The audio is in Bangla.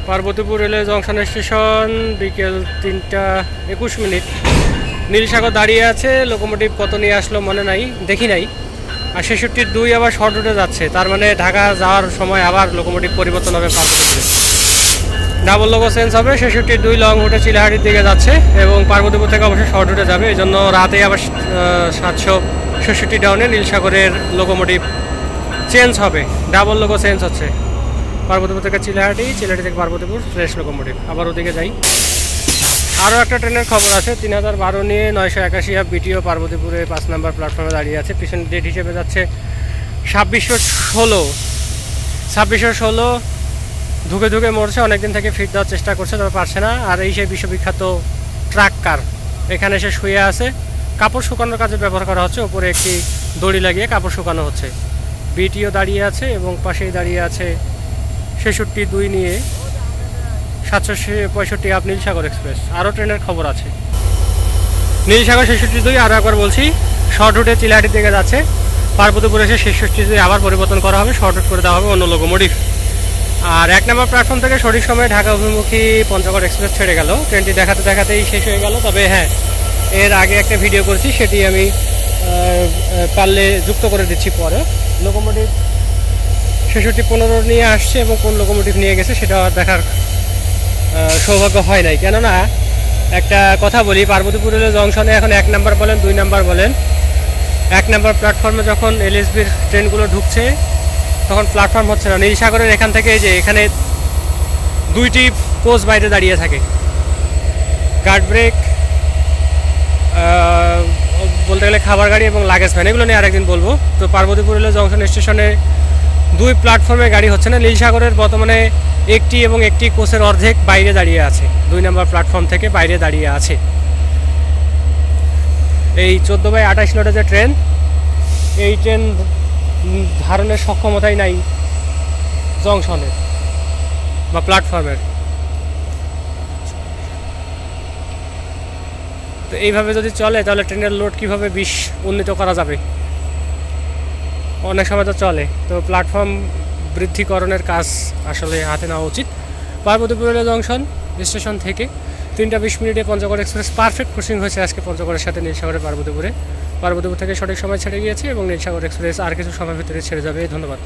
পার্বতীপুর রেলওয়ে জংশন স্টেশন, বিকেল 3:21। নীলসাগর দাঁড়িয়ে আছে, লোকোমোটিভ কত নিয়ে আসলো মনে নাই, দেখি নাই। আর 66-2 আবার শর্ট রুটে যাচ্ছে, তার মানে ঢাকা যাওয়ার সময় আবার লোকোমোটিভ পরিবর্তন হবে পার্বতীপুরে। ডাবল লোগো চেঞ্জ হবে। 66-2 লং রুটে চিলাহাটির দিকে যাচ্ছে এবং পার্বতীপুর থেকে অবশ্যই শর্ট রুটে যাবে। এই জন্য রাতে আবার 766 ডাউনে নীলসাগরের লোকোমোটিভ চেঞ্জ হবে, ডাবল লোগো চেঞ্জ হচ্ছে। পার্বতীপুর থেকে চিলাহাটি, চিলাহাটি থেকে পার্বতীপুর ফ্রেশ লোকোমোটিভ। আবার ওদিকে যাই। আরও একটা ট্রেনের খবর আছে, 3012 নিয়ে 981 বিটিও পার্বতীপুরে 5 নম্বর প্ল্যাটফর্মে দাঁড়িয়ে আছে। পিছন ডেট হিসেবে যাচ্ছে 2616। ধুকে ধুকে মরছে, অনেকদিন থেকে ফিট দেওয়ার চেষ্টা করছে, তবে পারছে না। আর এই সেই বিশ্ববিখ্যাত ট্রাক কার এখানে এসে শুয়ে আছে, কাপড় শুকানোর কাজে ব্যবহার করা হচ্ছে। ওপরে একটি দড়ি লাগিয়ে কাপড় শুকানো হচ্ছে। বিটিও দাঁড়িয়ে আছে এবং পাশেই দাঁড়িয়ে আছে 66-2 নিয়ে 765 আপ নীলসাগর এক্সপ্রেস। আরও ট্রেনের খবর আছে। নীলসাগর 66-2 আরও একবার বলছি, শর্ট রুটে চিলাহাটির দিকে যাচ্ছে। পার্বতীপুরে এসে 66-2 আবার পরিবর্তন করা হবে, শর্ট রুট করে দেওয়া হবে অন্য লোকোমোটিভ। আর 1 নম্বর প্ল্যাটফর্ম থেকে সঠিক সময়ে ঢাকা অভিমুখী পঞ্চগড় এক্সপ্রেস ছেড়ে গেল। ট্রেনটি দেখাতে দেখাতেই শেষ হয়ে গেল। তবে হ্যাঁ, এর আগে একটা ভিডিও করছি, সেটি আমি পারলে যুক্ত করে দিচ্ছি পরে। লোকোমোটিভ 66-15 নিয়ে আসছে এবং কোন লোকোমোটিভ নিয়ে গেছে সেটা দেখার সৌভাগ্য হয় নাই। কেননা একটা কথা বলি, পার্বতীপুর রেলওয়ে জংশনে এখন 1 নম্বর বলেন 2 নম্বর বলেন, 1 নম্বর প্ল্যাটফর্মে যখন এলএসবির ট্রেনগুলো ঢুকছে তখন প্ল্যাটফর্ম হচ্ছে না। নীলসাগরের এখান থেকে যে এখানে 2টি কোচ বাইরে দাঁড়িয়ে থাকে, গার্ড ব্রেক, বলতে গেলে খাবার গাড়ি এবং লাগেজ ভ্যান, এগুলো নিয়ে আরেকদিন বলবো। তো পার্বতীপুর রেলওয়ে জংশন স্টেশনে 2 প্ল্যাটফর্মে গাড়ি হচ্ছে না। নীলসাগরের বর্তমানে একটি এবং একটি কোচের অর্ধেক বাইরে দাঁড়িয়ে আছে, 2 নম্বর প্ল্যাটফর্ম থেকে বাইরে দাঁড়িয়ে আছে। এই 14/28 লটে যে ট্রেন, এই ট্রেন ধারণের সক্ষমতাই নাই জংশনের বা প্ল্যাটফর্মের। তো এইভাবে যদি চলে তাহলে ট্রেনের লোড কীভাবে উন্নীত করা যাবে? অনেক সময় তো চলে। তো প্ল্যাটফর্ম বৃদ্ধিকরণের কাজ আসলে হাতে নেওয়া উচিত। পার্বতীপুর রেলওয়ে জংশন স্টেশন থেকে 3:20 পঞ্চগড় এক্সপ্রেস পারফেক্ট ক্রসিং হয়েছে আজকে পঞ্চগড়ের সাথে নীলসাগরের পার্বতীপুরে। পার্বতীপুর থেকে সঠিক সময় ছেড়ে গিয়েছে এবং নীলসাগর এক্সপ্রেস আর কিছু সময়ের ভিতরে ছেড়ে যাবে। ধন্যবাদ।